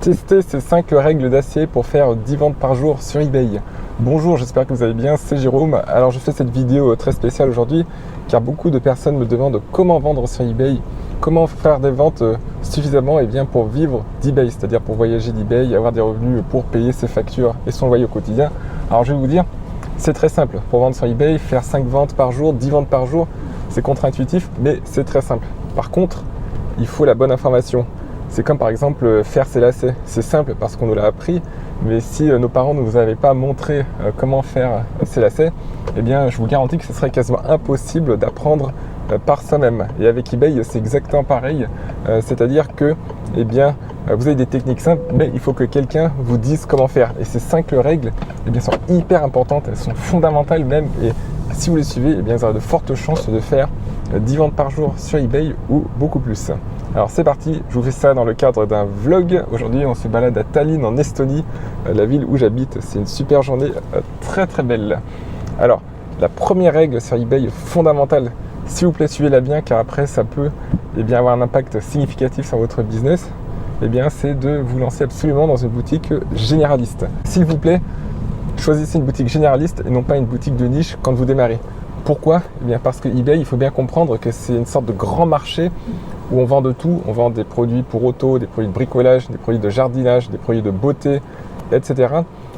Tester ces 5 règles d'acier pour faire 10 ventes par jour sur eBay. Bonjour, j'espère que vous allez bien, c'est Jérôme. Alors je fais cette vidéo très spéciale aujourd'hui car beaucoup de personnes me demandent comment vendre sur eBay, comment faire des ventes suffisamment pour vivre d'eBay, c'est-à-dire pour voyager d'eBay, avoir des revenus pour payer ses factures et son loyer au quotidien. Alors je vais vous dire, c'est très simple. Pour vendre sur eBay, faire 5 ventes par jour, 10 ventes par jour, c'est contre-intuitif, mais c'est très simple. Par contre, il faut la bonne information. C'est comme par exemple faire ses lacets. C'est simple parce qu'on nous l'a appris, mais si nos parents ne nous avaient pas montré comment faire ses lacets, eh bien je vous garantis que ce serait quasiment impossible d'apprendre par soi-même. Et avec eBay, c'est exactement pareil. C'est-à-dire que vous avez des techniques simples, mais il faut que quelqu'un vous dise comment faire. Et ces 5 règles sont hyper importantes, elles sont fondamentales même. Et si vous les suivez, vous aurez de fortes chances de faire 10 ventes par jour sur eBay ou beaucoup plus. Alors c'est parti, je vous fais ça dans le cadre d'un vlog. Aujourd'hui on se balade à Tallinn en Estonie, la ville où j'habite. C'est une super journée, très très belle. Alors la première règle sur eBay fondamentale, s'il vous plaît suivez-la bien car après ça peut avoir un impact significatif sur votre business, c'est de vous lancer absolument dans une boutique généraliste. S'il vous plaît, choisissez une boutique généraliste et non pas une boutique de niche quand vous démarrez. Pourquoi ? Parce que eBay, il faut bien comprendre que c'est une sorte de grand marché où on vend de tout. On vend des produits pour auto, des produits de bricolage, des produits de jardinage, des produits de beauté, etc.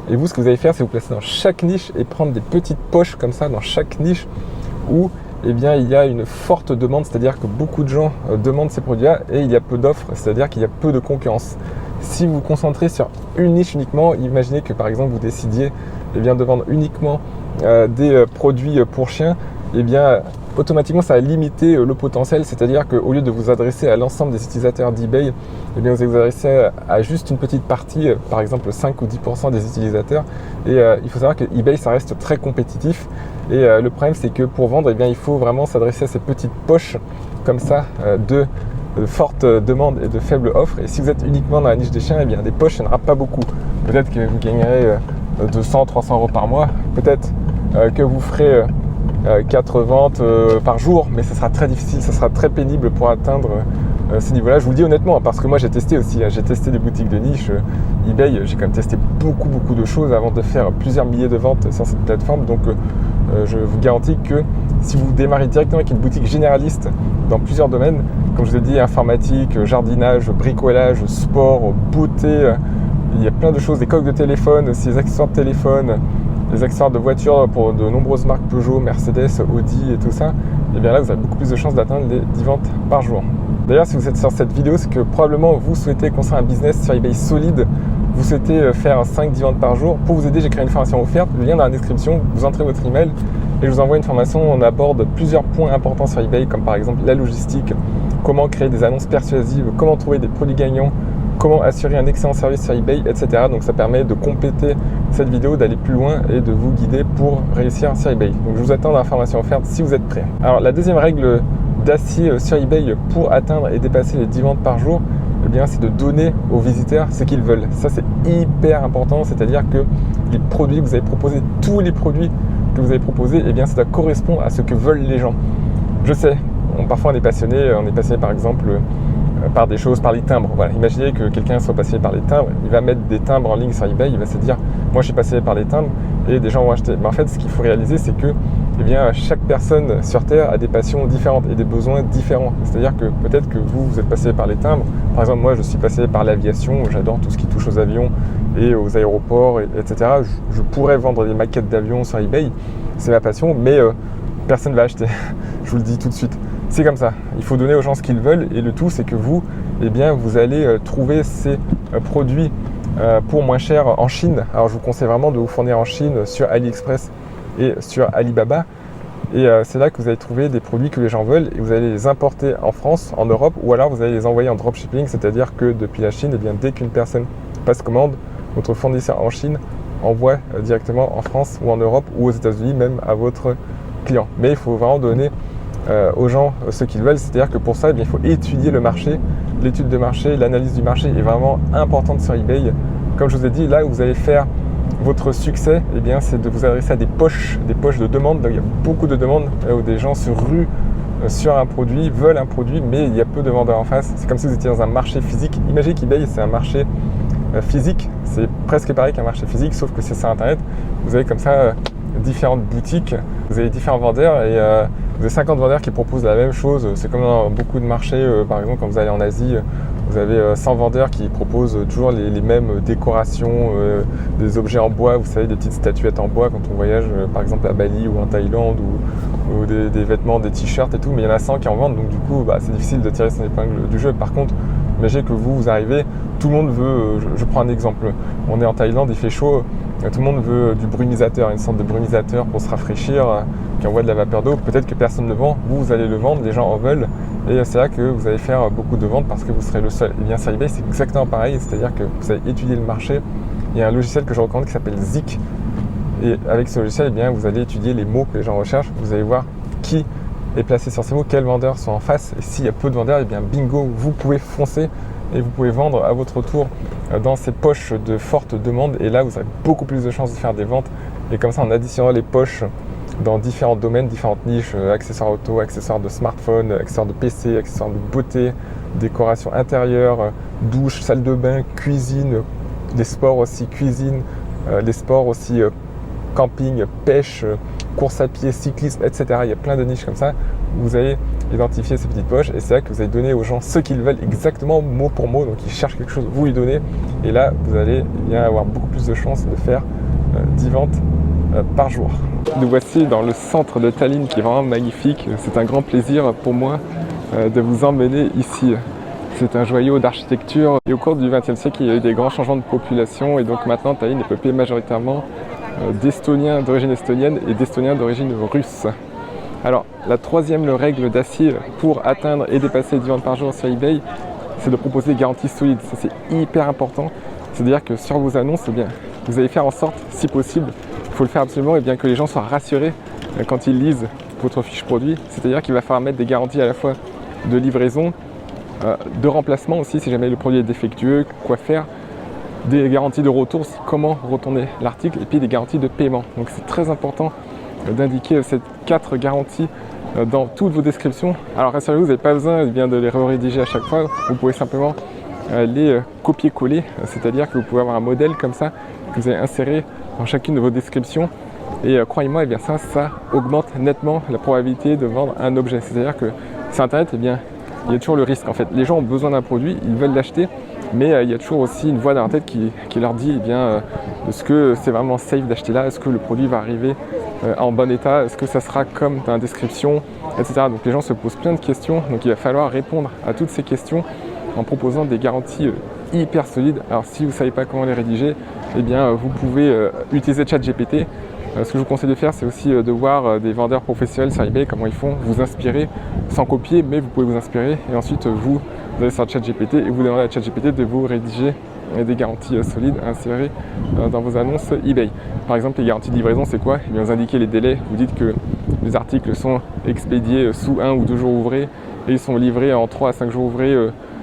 Et vous, ce que vous allez faire, c'est vous placer dans chaque niche et prendre des petites poches comme ça dans chaque niche où il y a une forte demande, c'est-à-dire que beaucoup de gens demandent ces produits-là et il y a peu d'offres, c'est-à-dire qu'il y a peu de concurrence. Si vous vous concentrez sur une niche uniquement, imaginez que par exemple vous décidiez de vendre uniquement des produits pour chiens, automatiquement ça va limiter le potentiel, c'est-à-dire qu'au lieu de vous adresser à l'ensemble des utilisateurs d'eBay, vous allez vous adresser à juste une petite partie, par exemple 5 ou 10% des utilisateurs. Et il faut savoir que eBay ça reste très compétitif et le problème c'est que pour vendre, il faut vraiment s'adresser à ces petites poches comme ça de fortes demandes et de faibles offres. Et si vous êtes uniquement dans la niche des chiens, des poches, il n'y en aura pas beaucoup. Peut-être que vous gagnerez 200, 300 euros par mois, peut-être que vous ferez 4 ventes par jour, mais ce sera très difficile, ce sera très pénible pour atteindre ce niveau-là. Je vous le dis honnêtement, parce que moi j'ai testé aussi, j'ai testé des boutiques de niche, eBay, j'ai quand même testé beaucoup de choses avant de faire plusieurs milliers de ventes sur cette plateforme. Donc je vous garantis que si vous démarrez directement avec une boutique généraliste dans plusieurs domaines, comme je vous ai dit, informatique, jardinage, bricolage, sport, beauté, il y a plein de choses, des coques de téléphone, aussi des accessoires de téléphone, des accessoires de voitures pour de nombreuses marques Peugeot, Mercedes, Audi et tout ça, là vous avez beaucoup plus de chances d'atteindre les 10 ventes par jour. D'ailleurs, si vous êtes sur cette vidéo, c'est que probablement vous souhaitez construire un business sur eBay solide, vous souhaitez faire 5-10 ventes par jour. Pour vous aider, j'ai créé une formation offerte, le lien dans la description, vous entrez votre email et je vous envoie une formation où on aborde plusieurs points importants sur eBay, comme par exemple la logistique, comment créer des annonces persuasives, comment trouver des produits gagnants, comment assurer un excellent service sur eBay, etc. Donc ça permet de compléter cette vidéo, d'aller plus loin et de vous guider pour réussir sur eBay. Donc je vous attends dans la formation offerte si vous êtes prêts. Alors la deuxième règle d'acier sur eBay pour atteindre et dépasser les 10 ventes par jour, c'est de donner aux visiteurs ce qu'ils veulent. Ça c'est hyper important, c'est-à-dire que les produits que vous avez proposés, tous les produits que vous avez proposés, ça doit correspondre à ce que veulent les gens. Je sais, parfois on est passionné par exemple par des choses, par les timbres. Voilà. Imaginez que quelqu'un soit passionné par les timbres, il va mettre des timbres en ligne sur eBay, il va se dire moi je suis passionné par les timbres et des gens vont acheter. Mais en fait ce qu'il faut réaliser c'est que chaque personne sur Terre a des passions différentes et des besoins différents. C'est-à-dire que peut-être que vous êtes passionné par les timbres. Par exemple moi je suis passionné par l'aviation, j'adore tout ce qui touche aux avions et aux aéroports, etc. Je pourrais vendre des maquettes d'avions sur eBay, c'est ma passion, mais personne ne va acheter. Je vous le dis tout de suite. C'est comme ça, il faut donner aux gens ce qu'ils veulent et le tout c'est que vous, vous allez trouver ces produits pour moins cher en Chine. Alors je vous conseille vraiment de vous fournir en Chine sur AliExpress et sur Alibaba et c'est là que vous allez trouver des produits que les gens veulent et vous allez les importer en France, en Europe ou alors vous allez les envoyer en dropshipping, c'est-à-dire que depuis la Chine, dès qu'une personne passe commande, votre fournisseur en Chine envoie directement en France ou en Europe ou aux États-Unis même à votre client. Mais il faut vraiment donner aux gens ce qu'ils veulent, c'est-à-dire que pour ça il faut étudier le marché, l'étude de marché, l'analyse du marché est vraiment importante sur eBay. Comme je vous ai dit, là où vous allez faire votre succès, c'est de vous adresser à des poches de demandes. Donc, il y a beaucoup de demandes où des gens se ruent sur un produit, veulent un produit, mais il y a peu de vendeurs en face. C'est comme si vous étiez dans un marché physique. Imaginez qu'eBay, c'est un marché physique. C'est presque pareil qu'un marché physique, sauf que c'est sur Internet. Vous avez comme ça différentes boutiques, vous avez différents vendeurs et vous avez 50 vendeurs qui proposent la même chose. C'est comme dans beaucoup de marchés, par exemple quand vous allez en Asie, vous avez 100 vendeurs qui proposent toujours les mêmes décorations, des objets en bois, vous savez, des petites statuettes en bois quand on voyage par exemple à Bali ou en Thaïlande ou des vêtements, des t-shirts et tout, mais il y en a 100 qui en vendent, donc du coup c'est difficile de tirer son épingle du jeu. Par contre, imaginez que vous arrivez, tout le monde veut, je prends un exemple, on est en Thaïlande, il fait chaud, tout le monde veut du brumisateur, une sorte de brumisateur pour se rafraîchir, qui envoie de la vapeur d'eau. Peut-être que personne ne le vend, vous allez le vendre, les gens en veulent, et c'est là que vous allez faire beaucoup de ventes parce que vous serez le seul. Et bien sur eBay, c'est exactement pareil, c'est-à-dire que vous allez étudier le marché. Il y a un logiciel que je recommande qui s'appelle Zik, et avec ce logiciel, eh bien, vous allez étudier les mots que les gens recherchent, vous allez voir qui est placé sur ces mots, quels vendeurs sont en face, et s'il y a peu de vendeurs, eh bien bingo, vous pouvez foncer et vous pouvez vendre à votre tour dans ces poches de forte demande, et là vous avez beaucoup plus de chances de faire des ventes. Et comme ça, en additionnant les poches dans différents domaines, différentes niches, accessoires auto, accessoires de smartphone, accessoires de PC, accessoires de beauté, décoration intérieure, douche, salle de bain, cuisine, les sports aussi, cuisine, les sports aussi, camping, pêche, course à pied, cyclisme, etc. Il y a plein de niches comme ça. Vous allez identifier ces petites poches et c'est là que vous allez donner aux gens ce qu'ils veulent exactement mot pour mot. Donc ils cherchent quelque chose, vous lui donnez, et là vous allez bien avoir beaucoup plus de chances de faire 10 ventes par jour. Nous voici dans le centre de Tallinn qui est vraiment magnifique. C'est un grand plaisir pour moi de vous emmener ici. C'est un joyau d'architecture et au cours du XXe siècle il y a eu des grands changements de population et donc maintenant Tallinn est peuplé majoritairement d'Estoniens d'origine estonienne et d'Estoniens d'origine russe. Alors la troisième règle d'acier pour atteindre et dépasser 10 ventes par jour sur eBay, c'est de proposer des garanties solides. Ça c'est hyper important. C'est-à-dire que sur vos annonces, eh bien, vous allez faire en sorte, si possible, il faut le faire absolument, et bien que les gens soient rassurés quand ils lisent votre fiche produit. C'est-à-dire qu'il va falloir mettre des garanties à la fois de livraison, de remplacement aussi si jamais le produit est défectueux, quoi faire, des garanties de retour, comment retourner l'article, et puis des garanties de paiement. Donc c'est très important d'indiquer ces 4 garanties dans toutes vos descriptions. Alors rassurez-vous, vous n'avez pas besoin de les rédiger à chaque fois, vous pouvez simplement les copier-coller, c'est-à-dire que vous pouvez avoir un modèle comme ça que vous allez insérer dans chacune de vos descriptions. Et croyez-moi, eh bien ça augmente nettement la probabilité de vendre un objet. C'est-à-dire que sur Internet, eh bien, il y a toujours le risque. En fait, les gens ont besoin d'un produit, ils veulent l'acheter, mais il y a toujours aussi une voix dans leur tête qui leur dit est-ce que c'est vraiment safe d'acheter là, est-ce que le produit va arriver en bon état, est-ce que ça sera comme dans la description, etc. Donc les gens se posent plein de questions, donc il va falloir répondre à toutes ces questions en proposant des garanties hyper solides. Alors si vous ne savez pas comment les rédiger, eh bien vous pouvez utiliser ChatGPT. Ce que je vous conseille de faire, c'est aussi de voir des vendeurs professionnels sur eBay, comment ils font, vous inspirer, sans copier, mais vous pouvez vous inspirer, et ensuite vous allez sur ChatGPT et vous demandez à ChatGPT de vous rédiger des garanties solides à insérer dans vos annonces eBay. Par exemple, les garanties de livraison, c'est quoi? Eh bien, vous indiquez les délais, vous dites que les articles sont expédiés sous 1 ou 2 jours ouvrés et ils sont livrés en 3 à 5 jours ouvrés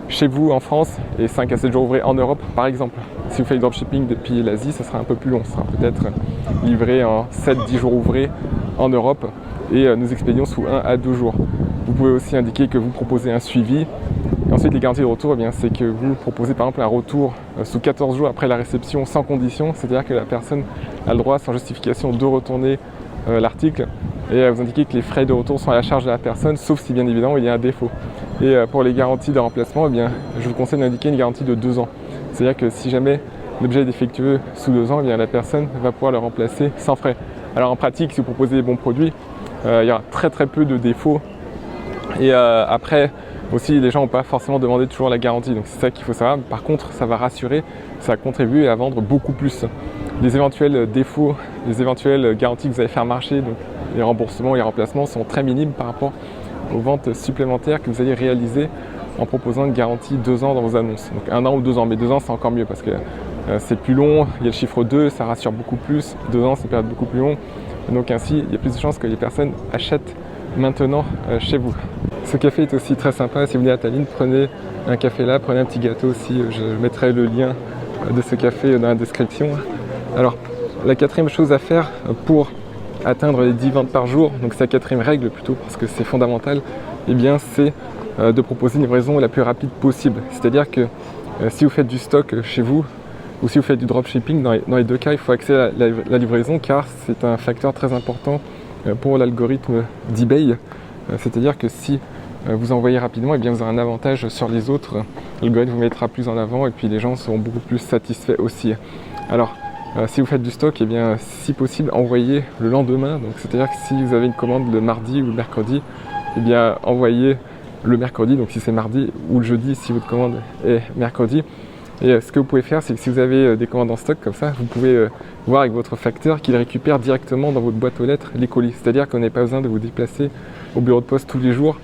chez vous en France et 5 à 7 jours ouvrés en Europe, par exemple. Si vous faites du dropshipping depuis l'Asie, ça sera un peu plus long, ça sera peut-être livré en 7-10 jours ouvrés en Europe et nous expédions sous 1 à 2 jours. Vous pouvez aussi indiquer que vous proposez un suivi. Et ensuite, les garanties de retour, eh bien, c'est que vous proposez par exemple un retour sous 14 jours après la réception sans condition, c'est-à-dire que la personne a le droit sans justification de retourner l'article, et vous indiquez que les frais de retour sont à la charge de la personne, sauf si bien évidemment il y a un défaut. Et pour les garanties de remplacement, eh bien, je vous conseille d'indiquer une garantie de 2 ans. C'est-à-dire que si jamais l'objet est défectueux sous 2 ans, eh bien, la personne va pouvoir le remplacer sans frais. Alors en pratique, si vous proposez des bons produits, il y aura très peu de défauts. Et après, aussi, les gens n'ont pas forcément demandé toujours la garantie, donc c'est ça qu'il faut savoir. Par contre, ça va rassurer, ça va contribuer à vendre beaucoup plus. Les éventuels défauts, les éventuelles garanties que vous allez faire marcher, donc les remboursements et les remplacements sont très minimes par rapport aux ventes supplémentaires que vous allez réaliser en proposant une garantie 2 ans dans vos annonces. Donc 1 an ou 2 ans, mais 2 ans c'est encore mieux parce que c'est plus long, il y a le chiffre 2, ça rassure beaucoup plus, 2 ans c'est une période beaucoup plus longue, donc ainsi il y a plus de chances que les personnes achètent maintenant chez vous. Ce café est aussi très sympa, si vous venez à Tallinn, prenez un café là, prenez un petit gâteau aussi, je mettrai le lien de ce café dans la description. Alors la 4e chose à faire pour atteindre les 10 ventes par jour, donc c'est la 4e règle plutôt parce que c'est fondamental, eh bien c'est de proposer une livraison la plus rapide possible. C'est-à-dire que si vous faites du stock chez vous, ou si vous faites du dropshipping, dans les deux cas, il faut accéder à la livraison car c'est un facteur très important pour l'algorithme d'eBay. C'est-à-dire que si vous envoyez rapidement, et bien vous aurez un avantage sur les autres. L'algorithme vous mettra plus en avant et puis les gens seront beaucoup plus satisfaits aussi. Alors, si vous faites du stock, et bien si possible, envoyez le lendemain. Donc, c'est-à-dire que si vous avez une commande le mardi ou le mercredi, et bien envoyez le mercredi. Donc, si c'est mardi ou le jeudi, si votre commande est mercredi. Et ce que vous pouvez faire, c'est que si vous avez des commandes en stock comme ça, vous pouvez voir avec votre facteur qu'il récupère directement dans votre boîte aux lettres les colis. C'est-à-dire qu'on n'a pas besoin de vous déplacer au bureau de poste tous les jours.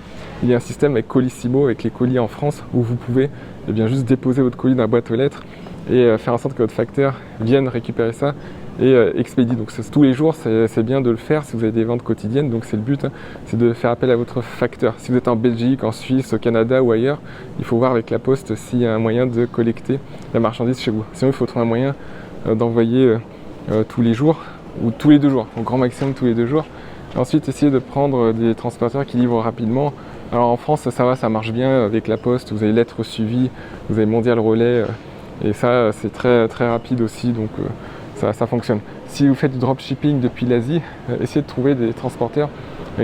Il y a un système avec Colissimo, avec les colis en France, où vous pouvez bien, juste déposer votre colis dans la boîte aux lettres et faire en sorte que votre facteur vienne récupérer ça et expédie. Donc tous les jours, c'est bien de le faire si vous avez des ventes quotidiennes. Donc c'est le but, c'est de faire appel à votre facteur. Si vous êtes en Belgique, en Suisse, au Canada ou ailleurs, il faut voir avec la poste s'il y a un moyen de collecter la marchandise chez vous. Sinon, il faut trouver un moyen d'envoyer tous les jours ou tous les 2 jours, au grand maximum tous les 2 jours. Ensuite, essayez de prendre des transporteurs qui livrent rapidement. Alors en France, ça va, ça marche bien avec la poste. Vous avez lettres suivies, vous avez Mondial Relais, et ça, c'est très, très rapide aussi, donc ça fonctionne. Si vous faites du dropshipping depuis l'Asie, essayez de trouver des transporteurs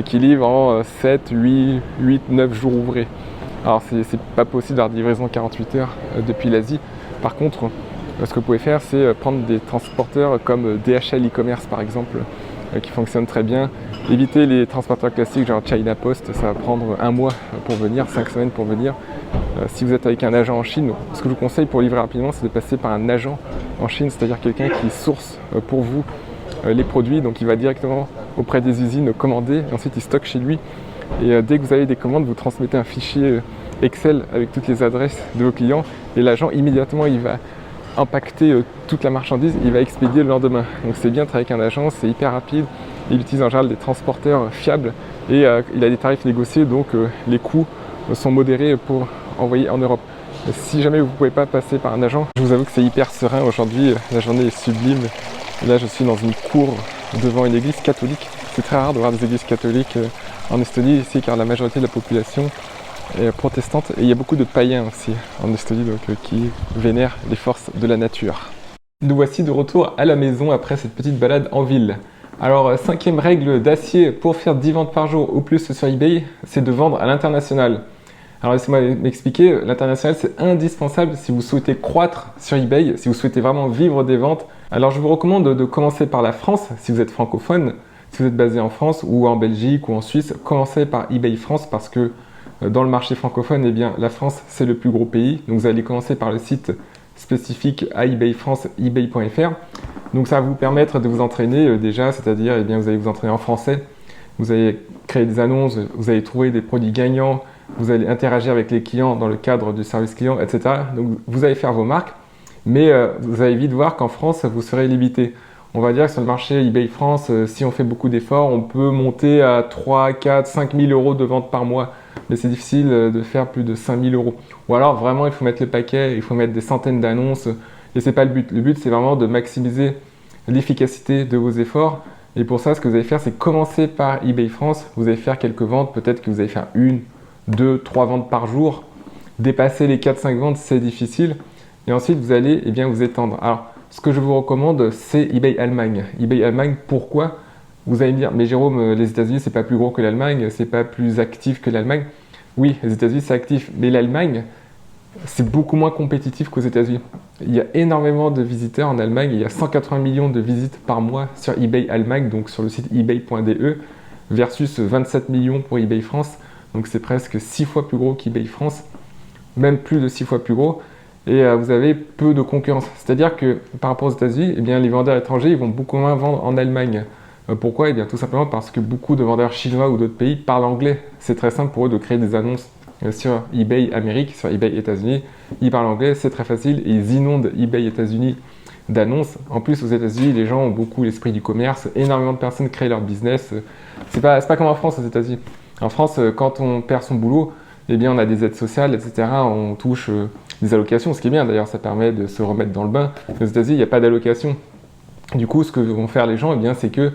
qui livrent en 7, 8, 9 jours ouvrés. Alors c'est pas possible d'avoir livraison 48 heures depuis l'Asie. Par contre, ce que vous pouvez faire, c'est prendre des transporteurs comme DHL e-commerce par exemple, qui fonctionnent très bien. Évitez les transporteurs classiques genre China Post, ça va prendre 1 mois pour venir, 5 semaines pour venir. Si vous êtes avec un agent en Chine, ce que je vous conseille pour livrer rapidement, c'est de passer par un agent en Chine, c'est-à-dire quelqu'un qui source pour vous les produits. Donc il va directement auprès des usines commander, et ensuite il stocke chez lui. Et dès que vous avez des commandes, vous transmettez un fichier Excel avec toutes les adresses de vos clients, et l'agent immédiatement il va impacter toute la marchandise, il va expédier le lendemain. Donc c'est bien de travailler avec un agent, c'est hyper rapide. Il utilise en général des transporteurs fiables et il a des tarifs négociés, donc les coûts sont modérés pour envoyer en Europe. Si jamais vous ne pouvez pas passer par un agent, je vous avoue que c'est hyper serein aujourd'hui, la journée est sublime. Là je suis dans une cour devant une église catholique. C'est très rare de voir des églises catholiques en Estonie ici car la majorité de la population est protestante et il y a beaucoup de païens aussi en Estonie donc, qui vénèrent les forces de la nature. Nous voici de retour à la maison après cette petite balade en ville. Alors, 5e règle d'acier pour faire 10 ventes par jour ou plus sur eBay, c'est de vendre à l'international. Alors laissez-moi m'expliquer, l'international c'est indispensable si vous souhaitez croître sur eBay, si vous souhaitez vraiment vivre des ventes. Alors je vous recommande de commencer par la France si vous êtes francophone, si vous êtes basé en France ou en Belgique ou en Suisse, commencez par eBay France parce que dans le marché francophone, eh bien, la France c'est le plus gros pays. Donc vous allez commencer par le site spécifique à eBay France, ebay.fr. Donc ça va vous permettre de vous entraîner déjà, c'est-à-dire eh bien, vous allez vous entraîner en français, vous allez créer des annonces, vous allez trouver des produits gagnants, vous allez interagir avec les clients dans le cadre du service client, etc. Donc vous allez faire vos marques, mais vous allez vite voir qu'en France, vous serez limité. On va dire que sur le marché eBay France, si on fait beaucoup d'efforts, on peut monter à 3, 4, 5 000 euros de vente par mois. Mais c'est difficile de faire plus de 5 000 euros. Ou alors vraiment, il faut mettre le paquet, il faut mettre des centaines d'annonces. Et ce n'est pas le but. Le but, c'est vraiment de maximiser l'efficacité de vos efforts. Et pour ça, ce que vous allez faire, c'est commencer par eBay France. Vous allez faire quelques ventes. Peut-être que vous allez faire 1, 2, 3 ventes par jour. Dépasser les 4-5 ventes, c'est difficile. Et ensuite, vous allez vous étendre. Alors, ce que je vous recommande, c'est eBay Allemagne. eBay Allemagne, pourquoi ? Vous allez me dire, mais Jérôme, les États-Unis, c'est pas plus gros que l'Allemagne, c'est pas plus actif que l'Allemagne. Oui, les États-Unis, c'est actif, mais l'Allemagne, c'est beaucoup moins compétitif qu'aux États-Unis. Il y a énormément de visiteurs en Allemagne, il y a 180 millions de visites par mois sur eBay Allemagne, donc sur le site ebay.de, versus 27 millions pour eBay France. Donc c'est presque 6 fois plus gros qu'eBay France, même plus de 6 fois plus gros. Et vous avez peu de concurrence. C'est-à-dire que par rapport aux États-Unis, eh bien, les vendeurs étrangers ils vont beaucoup moins vendre en Allemagne. Pourquoi ? Eh bien, tout simplement parce que beaucoup de vendeurs chinois ou d'autres pays parlent anglais. C'est très simple pour eux de créer des annonces sur eBay Amérique, sur eBay États-Unis. Ils parlent anglais, c'est très facile et ils inondent eBay États-Unis d'annonces. En plus, aux États-Unis, les gens ont beaucoup l'esprit du commerce. Énormément de personnes créent leur business. C'est pas comme en France aux États-Unis. En France, quand on perd son boulot, eh bien, on a des aides sociales, etc. On touche des allocations, ce qui est bien d'ailleurs, ça permet de se remettre dans le bain. Aux États-Unis, il n'y a pas d'allocation. Du coup, ce que vont faire les gens, eh bien, c'est que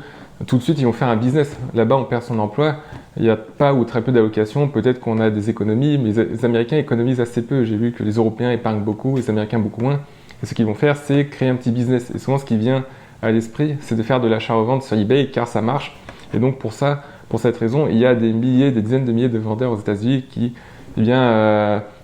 tout de suite, ils vont faire un business. Là-bas, on perd son emploi, il n'y a pas ou très peu d'allocations. Peut-être qu'on a des économies, mais les Américains économisent assez peu. J'ai vu que les Européens épargnent beaucoup, les Américains beaucoup moins. Et ce qu'ils vont faire, c'est créer un petit business. Et souvent, ce qui vient à l'esprit, c'est de faire de l'achat-revente sur eBay car ça marche. Et donc pour ça, pour cette raison, il y a des milliers, des dizaines de milliers de vendeurs aux États-Unis qui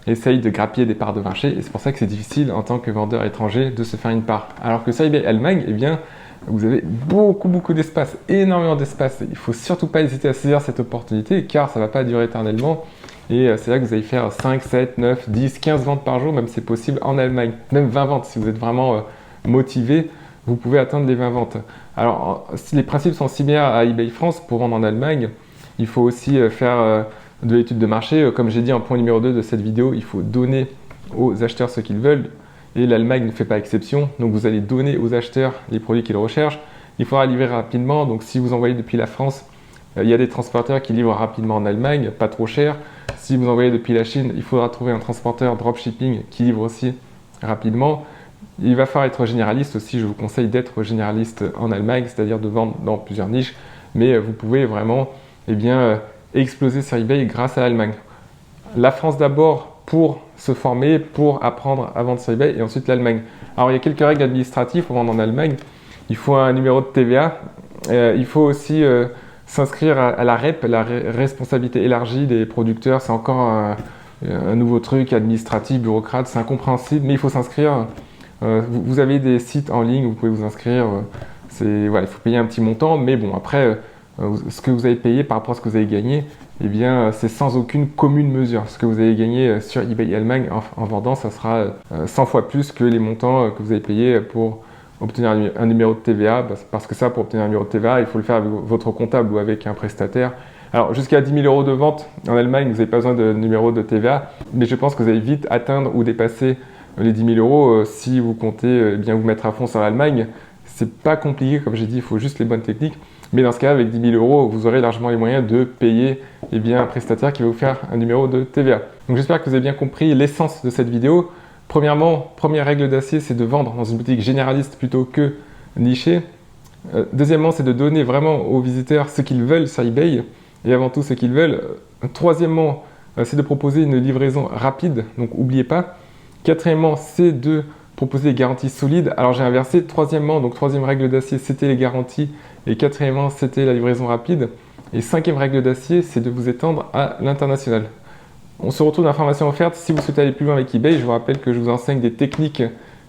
essayent de grappiller des parts de marché. Et c'est pour ça que c'est difficile en tant que vendeur étranger de se faire une part. Alors que sur eBay Allemagne, eh bien, vous avez beaucoup d'espace, énormément d'espace. Il ne faut surtout pas hésiter à saisir cette opportunité car ça ne va pas durer éternellement. Et c'est là que vous allez faire 5, 7, 9, 10, 15 ventes par jour, même c'est possible en Allemagne. Même 20 ventes, si vous êtes vraiment motivé, vous pouvez atteindre les 20 ventes. Alors, si les principes sont similaires à eBay France pour vendre en Allemagne, il faut aussi faire de l'étude de marché. Comme j'ai dit en point numéro 2 de cette vidéo, il faut donner aux acheteurs ce qu'ils veulent. Et l'Allemagne ne fait pas exception. Donc, vous allez donner aux acheteurs les produits qu'ils recherchent. Il faudra livrer rapidement. Donc, si vous envoyez depuis la France, il y a des transporteurs qui livrent rapidement en Allemagne, pas trop cher. Si vous envoyez depuis la Chine, il faudra trouver un transporteur dropshipping qui livre aussi rapidement. Il va falloir être généraliste aussi. Je vous conseille d'être généraliste en Allemagne, c'est-à-dire de vendre dans plusieurs niches. Mais vous pouvez vraiment exploser sur eBay grâce à l'Allemagne. La France d'abord pour se former, pour apprendre à vendre sur eBay, et ensuite l'Allemagne. Alors il y a quelques règles administratives pour vendre en Allemagne. Il faut un numéro de TVA. Il faut aussi s'inscrire à la REP, la responsabilité élargie des producteurs. C'est encore un nouveau truc administratif, bureaucrate, c'est incompréhensible, mais il faut s'inscrire. Vous avez des sites en ligne où vous pouvez vous inscrire. Voilà, il faut payer un petit montant, mais bon, après, ce que vous avez payé par rapport à ce que vous avez gagné, eh bien, c'est sans aucune commune mesure. Ce que vous avez gagné sur eBay Allemagne en vendant, ça sera 100 fois plus que les montants que vous avez payés pour obtenir un numéro de TVA, parce que ça, pour obtenir un numéro de TVA, il faut le faire avec votre comptable ou avec un prestataire. Alors, jusqu'à 10 000 € de vente en Allemagne, vous n'avez pas besoin de numéro de TVA, mais je pense que vous allez vite atteindre ou dépasser les 10 000 € si vous comptez bien vous mettre à fond sur l'Allemagne. C'est pas compliqué, comme j'ai dit, il faut juste les bonnes techniques. Mais dans ce cas, avec 10 000 €, vous aurez largement les moyens de payer un prestataire qui va vous faire un numéro de TVA. Donc j'espère que vous avez bien compris l'essence de cette vidéo. Premièrement, première règle d'acier, c'est de vendre dans une boutique généraliste plutôt que nichée. Deuxièmement, c'est de donner vraiment aux visiteurs ce qu'ils veulent sur eBay et avant tout ce qu'ils veulent. Troisièmement, c'est de proposer une livraison rapide, donc n'oubliez pas. Quatrièmement, c'est de proposer des garanties solides. Alors j'ai inversé. Troisièmement, donc troisième règle d'acier, c'était les garanties. Et quatrièmement, c'était la livraison rapide. Et cinquième règle d'acier, c'est de vous étendre à l'international. On se retrouve dans la formation offerte. Si vous souhaitez aller plus loin avec eBay, je vous rappelle que je vous enseigne des techniques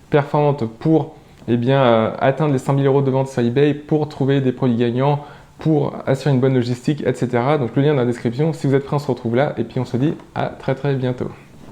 performantes pour atteindre les 100 000 € de vente sur eBay, pour trouver des produits gagnants, pour assurer une bonne logistique, etc. Donc le lien est dans la description. Si vous êtes prêts, on se retrouve là. Et puis on se dit à très bientôt.